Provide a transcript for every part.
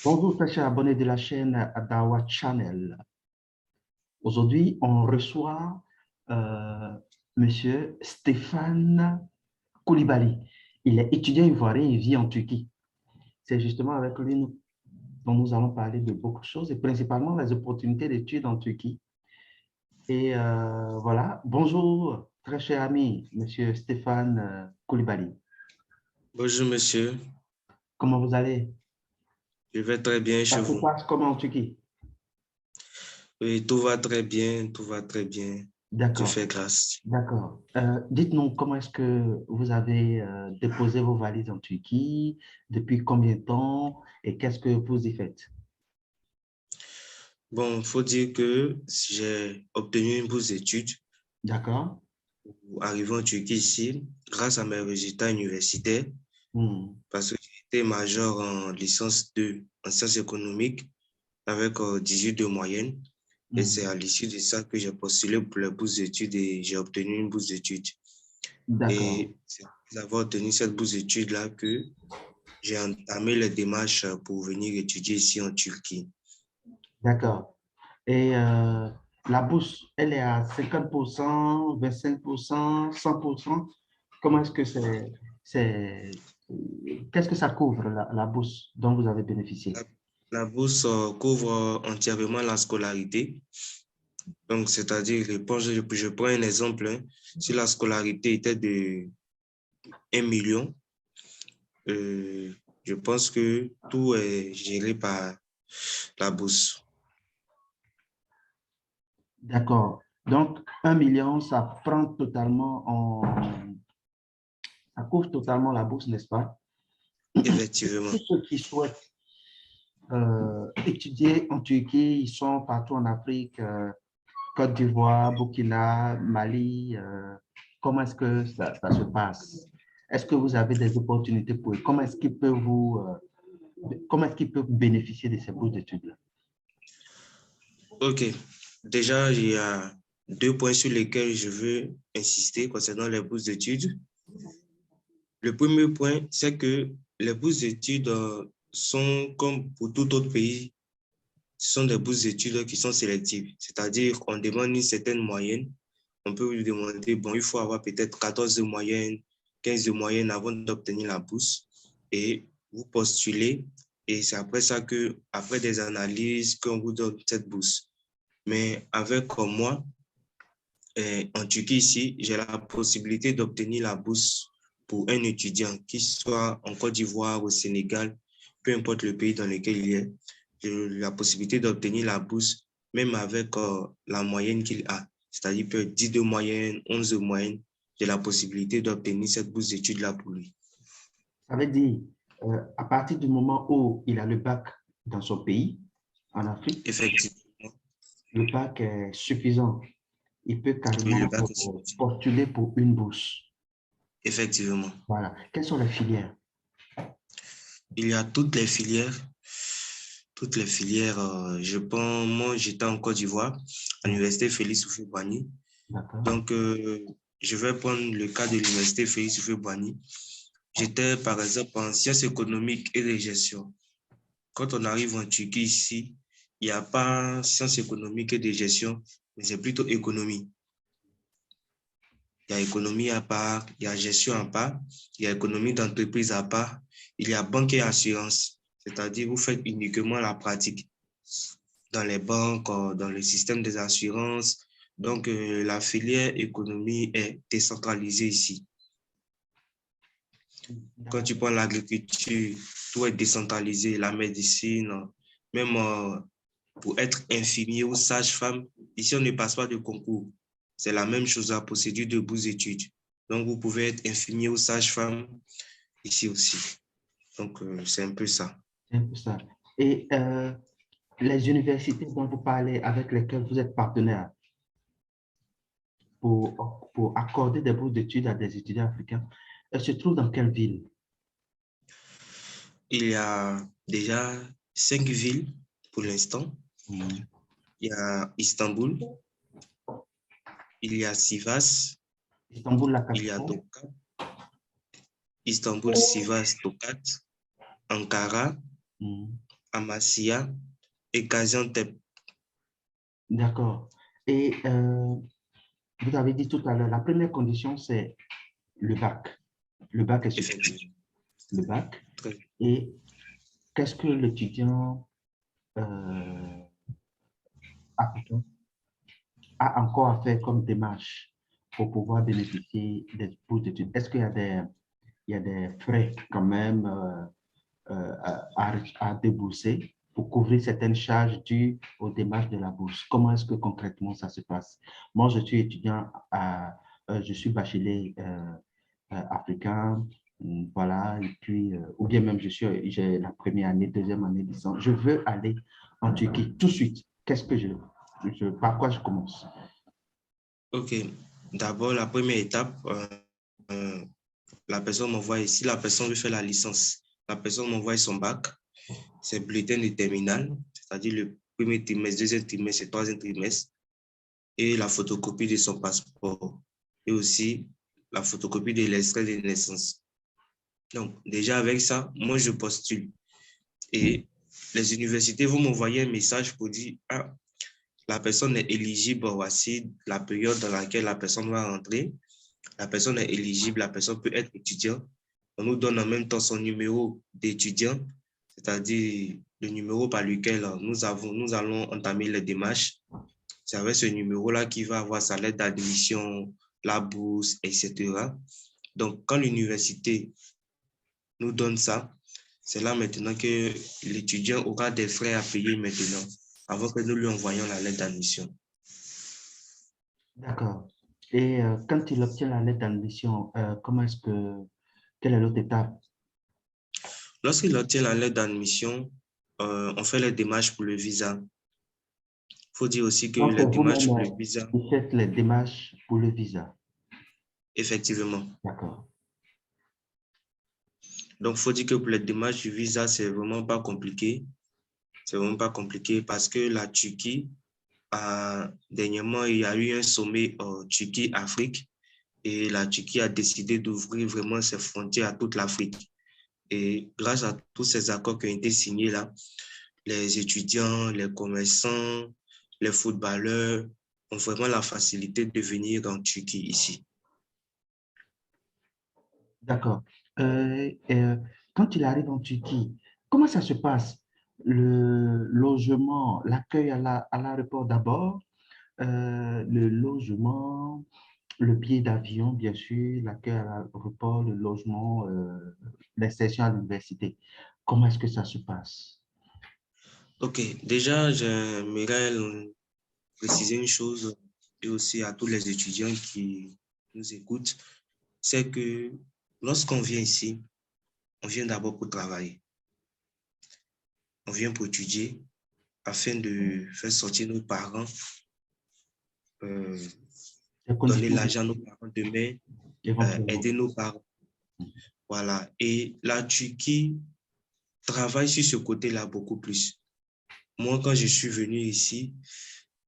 Bonjour, très chers abonnés de la chaîne Dawa Channel. Aujourd'hui, on reçoit euh, Monsieur Stéphane Koulibaly. Il est étudiant ivoirien et vit en Turquie. C'est justement avec lui dont nous allons parler de beaucoup de choses et principalement les opportunités d'études en Turquie. Et voilà, bonjour, très cher ami, Monsieur Stéphane Koulibaly. Bonjour monsieur, Comment vous allez? je vais très bien chez Ça se vous. passe comment en Turquie? Oui, tout va très bien, tout va très bien. Dieu D'accord. fait grâce. D'accord. Dites-nous comment est-ce que vous avez déposé vos valises en Turquie, depuis combien de temps et qu'est-ce que vous y faites? Bon, il faut dire que j'ai obtenu une bourse d'études D'accord. pour arriver en Turquie ici grâce à mes résultats universitaires Hmm. parce que j'ai été major en licence 2 en sciences économiques avec 18 de moyenne et c'est Hmm. à l'issue de ça que j'ai postulé pour la bourse d'études et j'ai obtenu une bourse d'études. D'accord. Et c'est après avoir obtenu cette bourse d'études-là que j'ai entamé les démarches pour venir étudier ici en Turquie. D'accord. Et la bourse, elle est à 50%, 25%, 100%. Comment est-ce que qu'est-ce que ça couvre, la bourse dont vous avez bénéficié? La, la bourse couvre entièrement la scolarité. Donc, c'est-à-dire, je prends un exemple, hein. Si la scolarité était de 1 million, euh, je pense que tout est géré par la bourse. D'accord. Donc, 1 million, ça couvre totalement la bourse, n'est-ce pas? Effectivement. Tous ceux qui souhaitent étudier en Turquie, ils sont partout en Afrique, Côte d'Ivoire, Burkina, Mali. Comment est-ce que ça se passe? Est-ce que vous avez des opportunités pour eux? Comment est-ce qu'ils peuvent bénéficier de ces bourses d'études-là? OK. Déjà, il y a 2 points sur lesquels je veux insister concernant les bourses d'études. Le premier point, c'est que les bourses d'études sont comme pour tout autre pays, ce sont des bourses d'études qui sont sélectives. C'est-à-dire, on demande une certaine moyenne. On peut lui demander, bon, il faut avoir peut-être 14 de moyenne, 15 de moyenne avant d'obtenir la bourse. Et vous postulez. Et c'est après ça que, après des analyses, qu'on vous donne cette bourse. Mais avec comme moi, en Turquie ici, j'ai la possibilité d'obtenir la bourse pour un étudiant, qui soit en Côte d'Ivoire, au Sénégal, peu importe le pays dans lequel il est, j'ai la possibilité d'obtenir la bourse, même avec la moyenne qu'il a. C'est-à-dire peut 10 de moyenne, 11 de moyenne, j'ai la possibilité d'obtenir cette bourse d'études-là pour lui. Ça veut dire, à partir du moment où il a le bac dans son pays, en Afrique, Effectivement, le bac est suffisant. Il peut oui, le carrément bac est suffisant. postuler pour une bourse. Effectivement. Voilà. Quelles sont les filières? Il y a toutes les filières. Toutes les filières, je pense, moi, j'étais en Côte d'Ivoire, à l'université Félix Houphouët-Boigny. D'accord. Donc, je vais prendre le cas de l'université Félix Houphouët-Boigny. J'étais, par exemple, en sciences économiques et de gestion. Quand on arrive en Turquie ici, il n'y a pas sciences économiques et de gestion, mais c'est plutôt économie. Il y a économie à part, il y a gestion à part, il y a économie d'entreprise à part, il y a banque et assurance. C'est-à-dire, vous faites uniquement la pratique dans les banques, dans le système des assurances. Donc, la filière économie est décentralisée ici. Quand tu prends l'agriculture, tout est décentralisé, la médecine, même pour être infirmier ou sage-femme, ici, on ne passe pas de concours. C'est la même chose, la procédure de bourse d'études. Donc, vous pouvez être infirmier ou sage-femme ici aussi. Donc, c'est un peu ça. C'est un peu ça. Et les universités dont vous parlez, avec lesquelles vous êtes partenaire pour accorder des bourses d'études à des étudiants africains, elles se trouvent dans quelle ville? Il y a déjà 5 villes pour l'instant. Mhm. Il y a Istanbul, il y a Sivas, Istanbul, la il y a capitale. Tokat, Istanbul, Sivas, Tokat, Ankara, Mhm. Amasya et Gaziantep. D'accord. Et vous avez dit tout à l'heure, la première condition, c'est le bac. Le bac est suffisant. Effectivement. Le bac. Très bien. Et qu'est-ce que l'étudiant africain a encore à faire comme démarche pour pouvoir bénéficier des bourses d'études? Est-ce qu'il y a des frais quand même à débourser pour couvrir certaines charges dues aux démarches de la bourse? Comment est-ce que concrètement ça se passe? Moi, je suis étudiant, je suis bachelier africain, voilà, et puis, ou bien même j'ai la première année, deuxième année de licence. Je veux aller en Turquie tout de suite. Qu'est-ce que par quoi je commence? OK. D'abord, la première étape, la personne m'envoie ici, la personne veut faire la licence. La personne m'envoie son bac, ses bulletins de terminale, c'est-à-dire le premier trimestre, deuxième trimestre et troisième trimestre, et la photocopie de son passeport, et aussi la photocopie de l'extrait de naissance. Donc, déjà avec ça, moi, je postule. Et les universités vont m'envoyer un message pour dire, ah, la personne est éligible, voici la période dans laquelle la personne va rentrer. La personne est éligible, la personne peut être étudiant. On nous donne en même temps son numéro d'étudiant, c'est-à-dire le numéro par lequel nous allons entamer les démarches. C'est avec ce numéro-là qu'il va avoir sa lettre d'admission, la bourse, etc. Donc, quand l'université nous donne ça, c'est là maintenant que l'étudiant aura des frais à payer maintenant, avant que nous lui envoyions la lettre d'admission. D'accord. Et quand il obtient la lettre d'admission, quelle est l'autre étape? Lorsqu'il obtient la lettre d'admission, on fait les démarches pour le visa. Il faut dire aussi que Donc, c'est les vous-même démarches pour le visa, qui faites les démarches pour le visa. effectivement. D'accord. Donc, il faut dire que pour les démarches du visa, c'est vraiment pas compliqué. C'est vraiment pas compliqué parce que la Turquie, dernièrement, il y a eu un sommet Turquie-Afrique et la Turquie a décidé d'ouvrir vraiment ses frontières à toute l'Afrique. Et grâce à tous ces accords qui ont été signés là, les étudiants, les commerçants, les footballeurs ont vraiment la facilité de venir en Turquie ici. D'accord. Quand il arrive en Turquie, comment ça se passe? Le logement, l'accueil à l'aéroport d'abord, le logement, le billet d'avion, bien sûr, l'accueil à l'aéroport, le logement, l'insertion à l'université. Comment est-ce que ça se passe? Ok, déjà, j'aimerais préciser une chose et aussi à tous les étudiants qui nous écoutent, c'est que lorsqu'on vient ici, on vient d'abord pour travailler. On vient pour étudier afin de faire sortir nos parents, Les donner conditions l'argent à nos parents demain, éventuellement. aider nos parents. Voilà. Et la Turquie travaille sur ce côté-là beaucoup plus. Moi, quand je suis venu ici,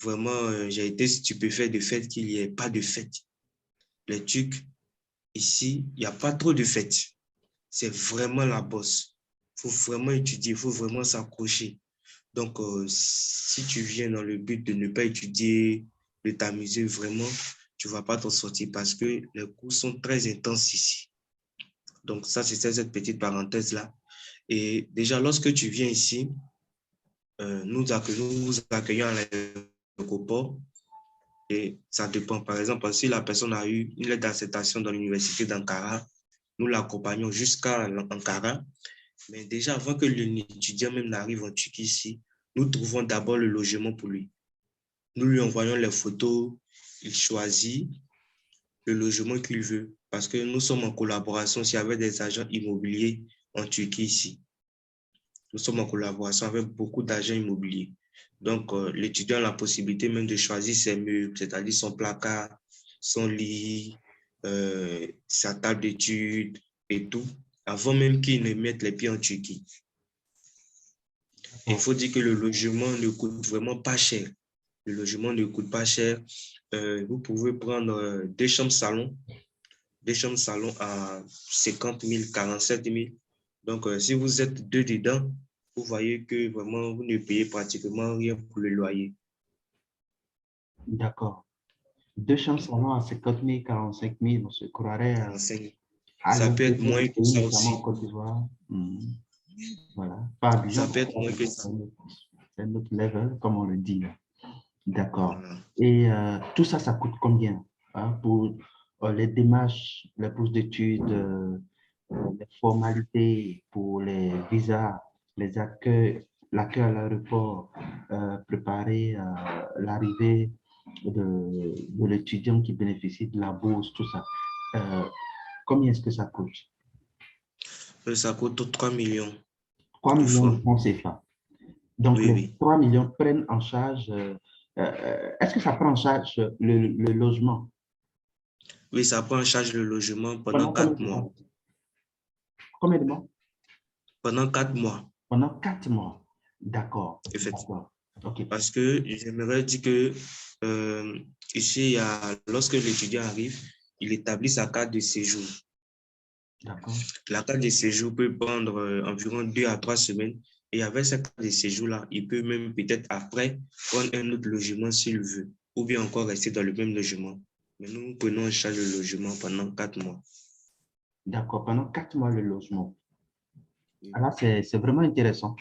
vraiment, j'ai été stupéfait du fait qu'il n'y ait pas de fête. Les Turcs, ici, il n'y a pas trop de fêtes. C'est vraiment la bosse. Il faut vraiment étudier, il faut vraiment s'accrocher. Donc, si tu viens dans le but de ne pas étudier, de t'amuser vraiment, tu ne vas pas t'en sortir parce que les cours sont très intenses ici. Donc, ça, c'est cette petite parenthèse-là. Et déjà, lorsque tu viens ici, nous vous accueillons à l'aéroport et ça dépend. Par exemple, si la personne a eu une lettre d'acceptation dans l'université d'Ankara, nous l'accompagnons jusqu'à Ankara. Mais déjà, avant que l'étudiant même n'arrive en Turquie ici, nous trouvons d'abord le logement pour lui. Nous lui envoyons les photos, il choisit le logement qu'il veut parce que nous sommes en collaboration aussi avec des agents immobiliers en Turquie ici. Nous sommes en collaboration avec beaucoup d'agents immobiliers. Donc, l'étudiant a la possibilité même de choisir ses meubles, c'est-à-dire son placard, son lit, sa table d'études et tout, avant même qu'il ne mette les pieds en Turquie. Il faut dire que le logement ne coûte vraiment pas cher. Le logement ne coûte pas cher. Vous pouvez prendre deux chambres salon à 50 000, 47 000. Donc, si vous êtes deux dedans, vous voyez que vraiment, vous ne payez pratiquement rien pour le loyer. D'accord. Deux chambres salon à 50 000, 45 000, on se croirait 45. à Ça peut être l'intérieur moins du que pays, ça notamment en aussi. Côte d'Ivoire. Voilà. Pas Abidjan, Ça peut parce être moins que que ça. c'est un autre level, comme on le dit là. D'accord. Voilà. Et tout ça, ça coûte combien hein, pour les démarches, les bourses d'études, les formalités pour les visas, les accueils, l'accueil à l'aéroport, préparer l'arrivée de l'étudiant qui bénéficie de la bourse, tout ça. Euh, Combien est-ce que ça coûte? Ça coûte 3 millions 3 de millions de francs. francs CFA. Donc, Oui, les oui. 3 millions prennent en charge, est-ce que ça prend en charge le logement? Oui, ça prend en charge le logement pendant Pendant combien 4 de mois. temps? Combien de mois? Pendant 4 mois, Pendant 4 mois. D'accord. effectivement. D'accord. OK. Parce que j'aimerais dire que euh, ici, lorsque l'étudiant arrive, il établit sa carte de séjour. D'accord. La carte de séjour peut prendre environ 2 à 3 semaines. Et avec cette carte de séjour-là, il peut même peut-être après prendre un autre logement s'il veut, ou bien encore rester dans le même logement. Mais nous prenons en charge le logement pendant 4 mois. D'accord. Pendant 4 mois, le logement. Oui, Alors, c'est vraiment intéressant.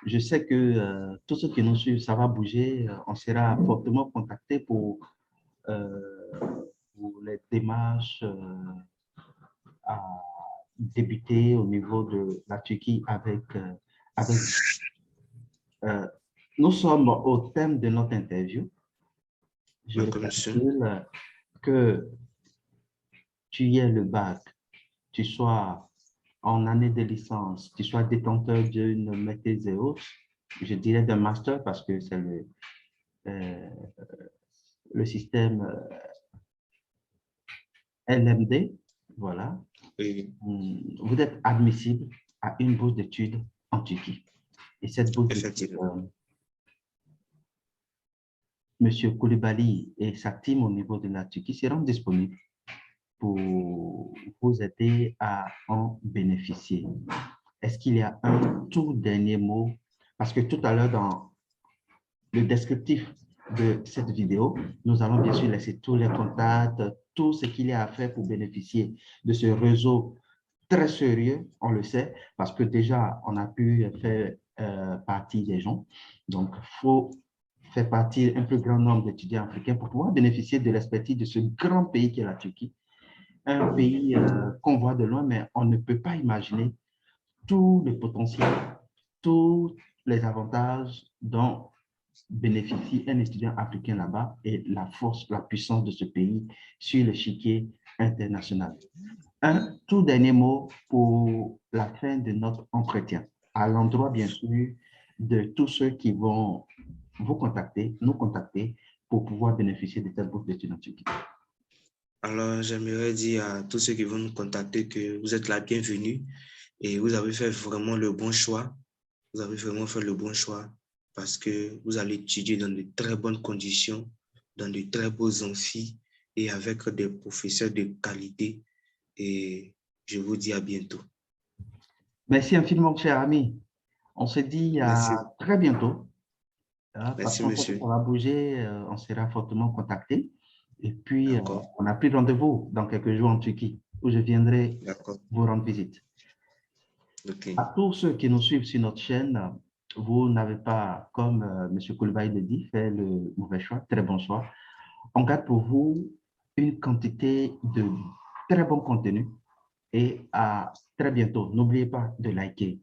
Je sais que tous ceux qui nous suivent, ça va bouger. On sera fortement contacté euh, pour les démarches à débuter au niveau de la Turquie avec euh, nous sommes au thème de notre interview. Je d'accord, monsieur. récapitule que tu aies le bac, tu sois en année de licence, tu sois détenteur d'une maîtrise et autres, je dirais d'un master parce que c'est euh, le système LMD, voilà. Oui, Vous êtes admissible à une bourse d'études en Turquie. Et cette bourse d'études, effectivement. M. Koulibaly et sa team au niveau de la Turquie seront disponibles pour vous aider à en bénéficier. Est-ce qu'il y a un tout dernier mot? Parce que tout à l'heure, dans le descriptif de cette vidéo, nous allons bien sûr laisser tous les contacts, tout ce qu'il y a à faire pour bénéficier de ce réseau très sérieux, on le sait, parce que déjà, on a pu faire partie des gens. Donc, il faut faire partie d'un plus grand nombre d'étudiants africains pour pouvoir bénéficier de l'expertise de ce grand pays qui est la Turquie. Un pays qu'on voit de loin, mais on ne peut pas imaginer tout le potentiel, tous les avantages dont bénéficie un étudiant africain là-bas et la force, la puissance de ce pays sur l'échiquier international. Un tout dernier mot pour la fin de notre entretien, à l'endroit bien sûr de tous ceux qui vont vous contacter, nous contacter pour pouvoir bénéficier de cette bourse d'études en Turquie. Alors, j'aimerais dire à tous ceux qui vont nous contacter que vous êtes la bienvenue et vous avez fait vraiment le bon choix. Vous avez vraiment fait le bon choix parce que vous allez étudier dans de très bonnes conditions, dans de très beaux amphis et avec des professeurs de qualité. Et je vous dis à bientôt. Merci infiniment, cher ami. On se dit à Merci. très bientôt. Parce Merci, qu'on sait que ça monsieur. va bouger, on sera fortement contacté. Et puis, D'accord. on a pris rendez-vous dans quelques jours en Turquie, où je viendrai D'accord. vous rendre visite. OK. À tous ceux qui nous suivent sur notre chaîne, vous n'avez pas, comme M. Koulibaly le dit, fait le mauvais choix, très bon choix. On garde pour vous une quantité de très bon contenu et à très bientôt. N'oubliez pas de liker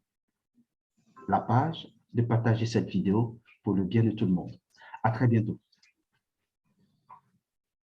la page, de partager cette vidéo pour le bien de tout le monde. À très bientôt.